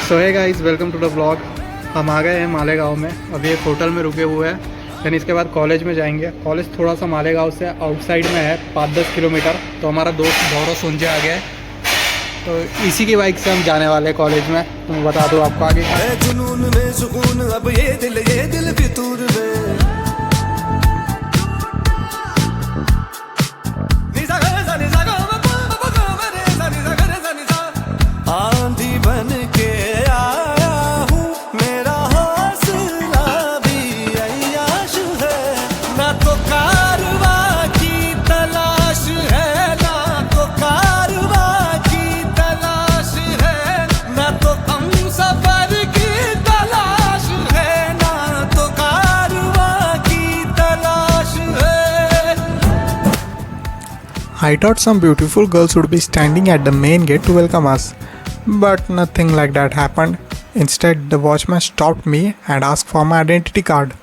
So hi guys, welcome to the blog. हम आ गए हैं मालेगांव में, अभी एक होटल में रुके हुए हैं। देन इसके बाद कॉलेज में जाएंगे। कॉलेज थोड़ा सा मालेगांव से आउटसाइड में है, 5-10 किलोमीटर। तो हमारा दोस्त गौरव सुनजे आ गया है, तो इसी की बाइक से हम जाने वाले हैं कॉलेज में। तो मैं बता दूँ आपको आगे जुनून में सुकून अब ये दिल फितूर में आंधी बन के आया हूँ, मेरा हौसला भी अय्याश है। ना तो कारवा की तलाश है, ना तो कारवा की तलाश है, ना तो हम सफर की तलाश है, ना तो कारवा की तलाश है। I thought some beautiful girls would be standing at the main gate to welcome us, but nothing like that happened. Instead, the watchman stopped me and asked for my identity card.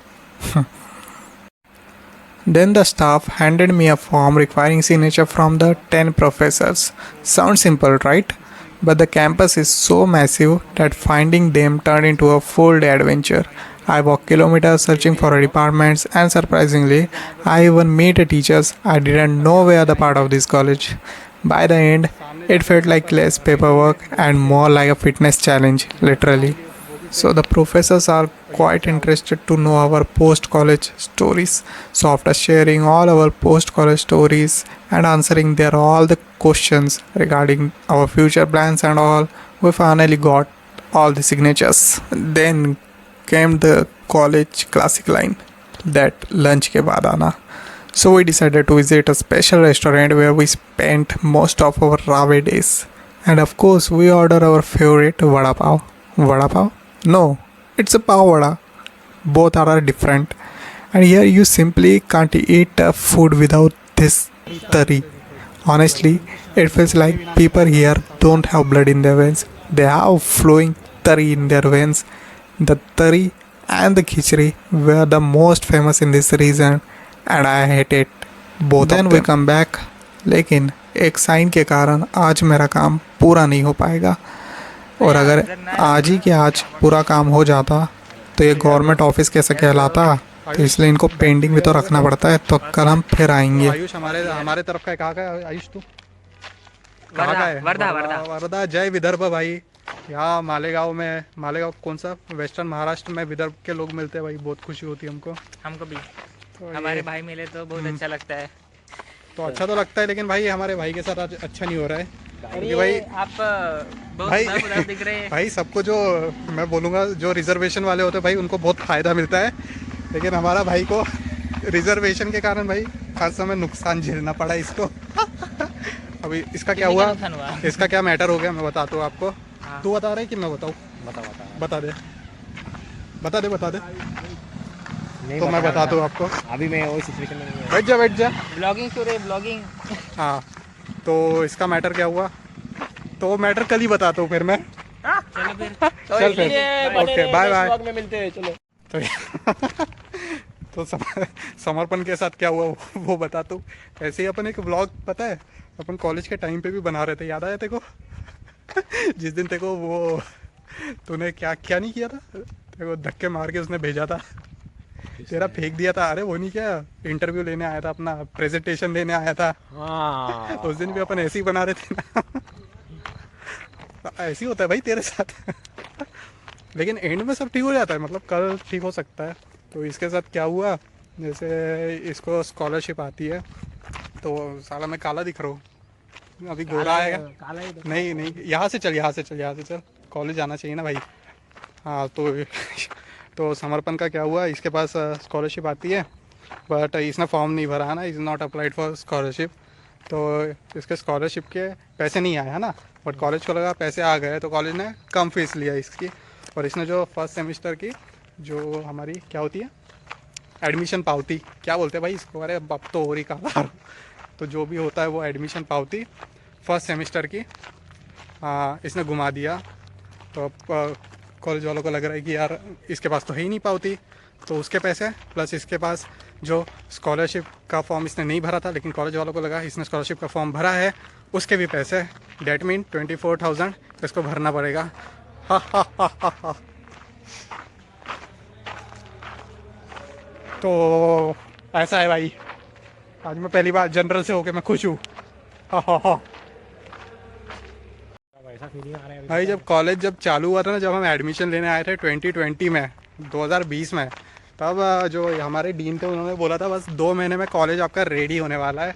Then the staff handed me a form requiring signature from the 10 professors. Sounds simple, right? But the campus is so massive that finding them turned into a full day adventure. I walked kilometers searching for departments, and surprisingly, I even met teachers I didn't know were the part of this college. By the end, it felt like less paperwork and more like a fitness challenge, literally. So the professors are quite interested to know our post-college stories. So after sharing all our post-college stories and answering their all the questions regarding our future plans and all, we finally got all the signatures. Then came the college classic line that lunch ke baad aana. So we decided to visit a special restaurant where we spent most of our Rave days. And of course, we ordered our favorite vada pav. Vada pav? No, it's a pav vada. Both are different. And here you simply can't eat food without this tari. Honestly, it feels like people here don't have blood in their veins. They have flowing tari in their veins. The tari and the khichdi were the most famous in this region and I hate it. Both then we come back. लेकिन एक sign के कारण आज मेरा काम पूरा नहीं हो पाएगा, और अगर आज ही के आज पूरा काम हो जाता तो ये गवर्नमेंट ऑफिस कैसे कहलाता। तो इसलिए इनको पेंडिंग भी तो रखना पड़ता है। तो कल हम फिर आएंगे। आयुष हमारे तरफ का कहाँ का है आयुष? तू कहाँ का है? वर्धा। वर्धा। जय विदर्भ भाई। यहाँ मालेगांव कौन सा, वेस्टर्न महाराष्ट्र में विदर्भ के लोग मिलते हैं भाई, बहुत खुशी होती है हमको भी तो हमारे भाई मिले तो बहुत अच्छा लगता है। तो अच्छा तो लगता है, लेकिन भाई हमारे भाई के साथ आज अच्छा नहीं हो रहा है क्योंकि भाई आप बहुत भाई उदास दिख रहे हैं। भाई सबको जो मैं बोलूँगा, जो रिजर्वेशन वाले होते हैं भाई उनको बहुत फ़ायदा मिलता है, लेकिन हमारा भाई को रिजर्वेशन के कारण भाई हर समय नुकसान झेलना पड़ा इसको। अभी इसका क्या हुआ, इसका क्या मैटर हो गया मैं बताता हूँ आपको। तू बता रहा है कि मैं बताऊँ? बता दे। तो मैं बताता हूँ आपको। अभी मैं वही सिचुएशन में नहीं हूँ। बैठ जा। ब्लॉगिंग। हाँ, तो इसका मैटर क्या हुआ, तो मैटर कल ही बताता हूँ फिर मैं। चलो फिर चल फिर, ओके बाय बाय। ब्लॉग में मिलते हैं, चलो। तो समर्पण के साथ क्या हुआ वो बताता हूँ। ऐसे ही अपन एक व्लॉग, पता है अपन कॉलेज के टाइम पे भी बना रहे थे, याद आया तेको? जिस दिन तेको वो तूने क्या नहीं किया था, तेको धक्के मार के उसने भेजा था, तेरा फेंक दिया था। अरे वो नहीं, क्या इंटरव्यू लेने आया था, अपना प्रेजेंटेशन देने आया था। हाँ। उस दिन भी अपन ऐसे ही बना रहे थे ना। ऐसे ही होता है भाई तेरे साथ। लेकिन एंड में सब ठीक हो जाता है, मतलब कल ठीक हो सकता है। तो इसके साथ क्या हुआ, जैसे इसको स्कॉलरशिप आती है, तो साला मैं काला दिख रहा हूँ, अभी गोरा आएगा। नहीं, यहाँ से चल, कॉलेज आना चाहिए ना भाई। हाँ, तो समर्पण का क्या हुआ, इसके पास स्कॉलरशिप आती है, बट इसने फॉर्म नहीं भरा है ना, is not applied for scholarship. तो इसके स्कॉलरशिप के पैसे नहीं आए है ना, बट कॉलेज को लगा पैसे आ गए, तो कॉलेज ने कम फीस लिया इसकी। और इसने जो फर्स्ट सेमेस्टर की जो हमारी क्या होती है, एडमिशन पावती क्या बोलते हैं भाई इसको, अरे अब तो हो रही काला। तो जो भी होता है वो एडमिशन पावती फर्स्ट सेमेस्टर की इसने घुमा दिया। तो अब कॉलेज वालों को लग रहा है कि यार इसके पास तो है ही नहीं पावती, तो उसके पैसे प्लस इसके पास जो स्कॉलरशिप का फॉर्म इसने नहीं भरा था, लेकिन कॉलेज वालों को लगा इसने स्कॉलरशिप का फॉर्म भरा है, उसके भी पैसे, डेट मीन 24,000 इसको भरना पड़ेगा। तो ऐसा है भाई, आज मैं पहली बार जनरल से होके मैं खुश हूँ। ऐसा फीलिंग आ रहा है भाई जब कॉलेज जब चालू हुआ था ना, जब हम एडमिशन लेने आए थे 2020 में, 2020 में, तब जो हमारे डीन थे उन्होंने बोला था बस 2 महीने में कॉलेज आपका रेडी होने वाला है,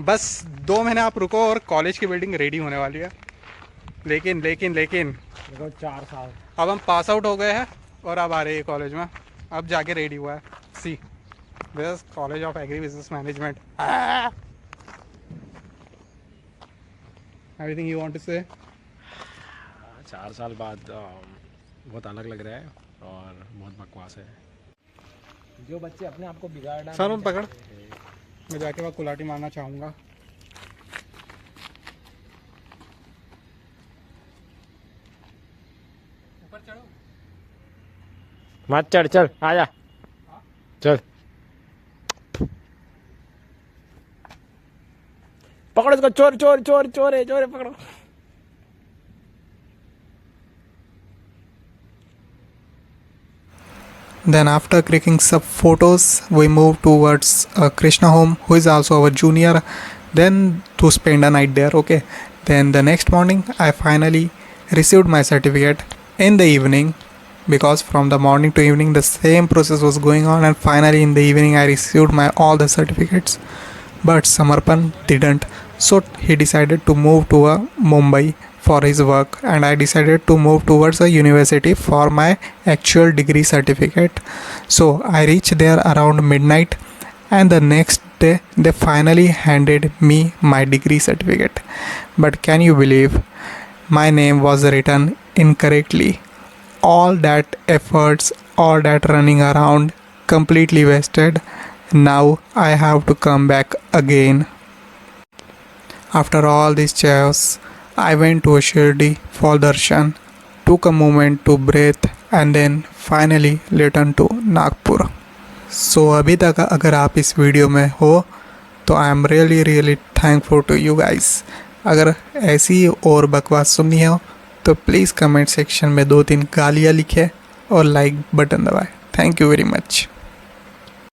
बस 2 महीने आप रुको और कॉलेज की बिल्डिंग रेडी होने वाली है। लेकिन देखो 4 साल अब हम पास आउट हो गए हैं और अब आ रहे हैं कॉलेज में, अब जाके रेडी हुआ है। See this college of agri business management. Everything you want to say? 4 साल बाद बहुत अलग लग रहा है और बहुत बकवास है। जो बच्चे अपने आप को बिगाड़ना सर मत पकड़, मैं जाके वहाँ कुलाटी मारना चाहूँगा। ऊपर चढ़ो। मत चढ़, चल आजा, चल पकड़ो इसको, चोर चोर चोर चोर है, चोर है, पकड़ो। Then after clicking some photos, we moved towards Krishna home, who is also our junior, then to spend a night there. Okay, then the next morning I finally received my certificate in the evening, because from the morning to evening the same process was going on, and finally in the evening I received my all the certificates. But Samarpan didn't, so he decided to move to Mumbai for his work, and I decided to move towards a university for my actual degree certificate. So I reached there around midnight, and the next day they finally handed me my degree certificate. But can you believe my name was written incorrectly? All that efforts, all that running around, completely wasted. Now I have to come back again. After all this chaos, I went to Shirdi for darshan, took a moment to breathe, and then finally returned to Nagpur. So अभी तक अगर आप इस video में हो तो I am really thankful to you guys. अगर ऐसी और बकवास सुननी हो तो प्लीज़ कमेंट सेक्शन में 2-3 गालियाँ लिखें और लाइक बटन दबाएं। Thank you very much.